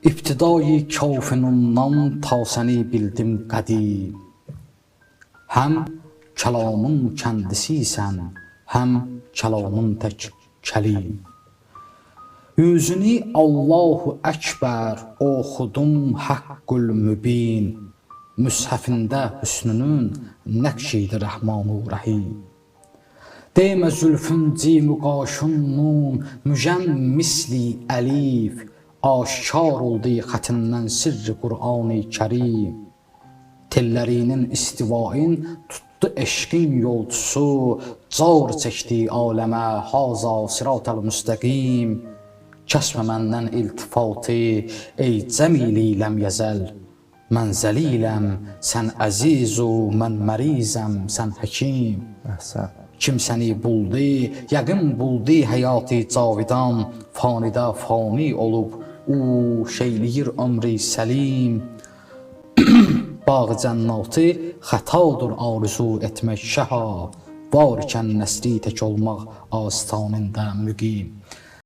İbtidai kafinundan ta səni bildim qədim. Həm kəlamın kəndisiysən, həm kəlamın tək kəlim. Yüzünü Allahu Əkbər oxudum haqqul mübin. Müshəfində hüsnünün nəqşiydi Rəhmanu Rəhim. Demə zülfün cimu qaşun nun, müjən misli əlif. Aşkar oldu xətindən sirri Qur'an-ı Kərim. Tellərinin istivain tutdu eşqin yolcusu, car çəkdi aləmə haza sırat-ı müstəqim. Kəsmə məndən iltifatı, ey cəmili ləm yəzəl. Mən zəliləm, sən əzizu, mən mərizəm, sən həkim. Kim səni buldu, yəqin buldu həyatı cavidan. Fanidə fani olub, o şeyliyir ömrü səlim. Bağı cənnatı xətadır arzu etmək şəha. Var ikən nəsli tək olmaq astanində müqim.